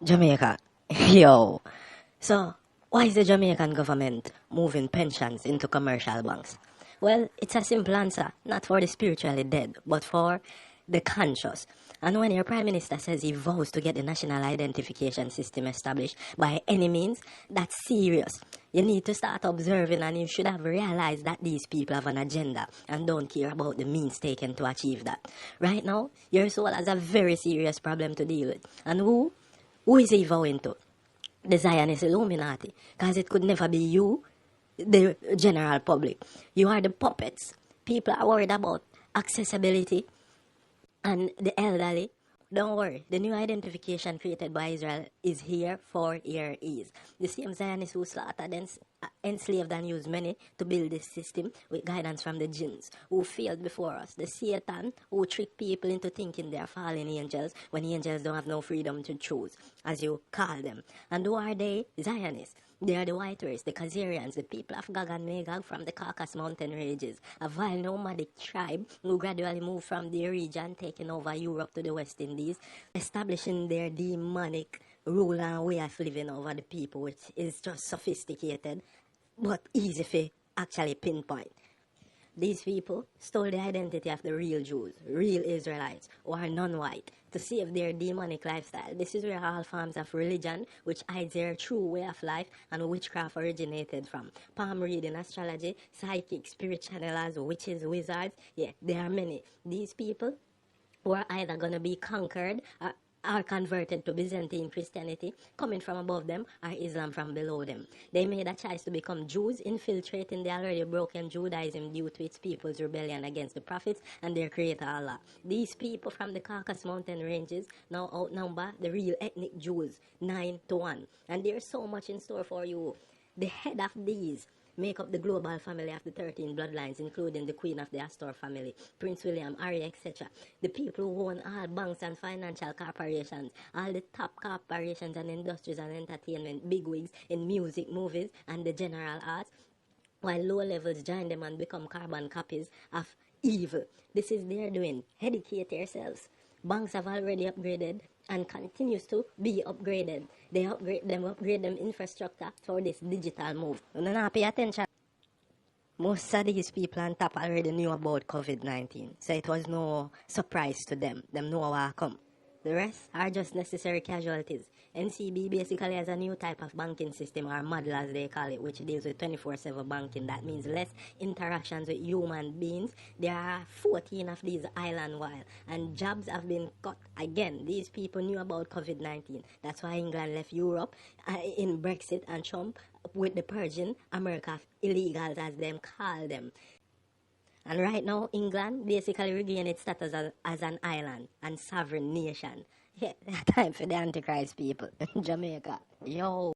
Jamaica. Yo. So, why is the Jamaican government moving pensions into commercial banks? Well, it's a simple answer, not for the spiritually dead, but for the conscious. And when your Prime Minister says he vows to get the national identification system established by any means, that's serious. You need to start observing, and you should have realized that these people have an agenda and don't care about the means taken to achieve that. Right now, your soul has a very serious problem to deal with. And who is he vowing to? The Zionist Illuminati. Because it could never be you, the general public. You are the puppets. People are worried about accessibility and the elderly. Don't worry, the new identification created by Israel is here for your ease. The same Zionists who slaughtered and enslaved and used many to build this system with guidance from the jinns who failed before us. The Satan who tricked people into thinking they are fallen angels when angels don't have no freedom to choose, as you call them. And who are they? Zionists. They are the white race, the Khazarians, the people of Gog and Magog from the Caucasus Mountain ranges, a vile nomadic tribe who gradually moved from their region, taking over Europe to the West Indies, establishing their demonic rule and way of living over the people, which is just sophisticated, but easy to actually pinpoint. These people stole the identity of the real Jews, real Israelites, who are non-white, to save their demonic lifestyle. This is where all forms of religion, which hides their true way of life, and witchcraft originated from. Palm reading, astrology, psychic, spirit channelers, witches, wizards, yeah, there are many. These people were either going to be conquered or are converted to Byzantine Christianity, coming from above them, or Islam from below them. They made a choice to become Jews, infiltrating the already broken Judaism due to its people's rebellion against the prophets and their creator Allah. These people from the Caucasus Mountain ranges now outnumber the real ethnic Jews 9-1. And there's so much in store for you. The head of these make up the global family of the 13 bloodlines, including the Queen of the Astor family, Prince William, Harry, etc. The people who own all banks and financial corporations, all the top corporations and industries and entertainment bigwigs in music, movies, and the general arts, while low levels join them and become carbon copies of evil. This is their doing. Educate yourselves. Banks have already upgraded and continues to be upgraded. They upgrade them infrastructure for this digital move. You don't pay attention. Most of these people on top already knew about COVID-19, so it was no surprise to them. Them know what come. The rest are just necessary casualties. NCB basically has a new type of banking system, or model as they call it, which deals with 24/7 banking. That means less interactions with human beings. There are 14 of these island-wide, and jobs have been cut. Again, these people knew about COVID-19. That's why England left Europe in Brexit, and Trump with the purging America of illegals, as them call them. And right now, England basically regained its status as an island and sovereign nation. Yeah, time for the Antichrist people. Jamaica. Yo.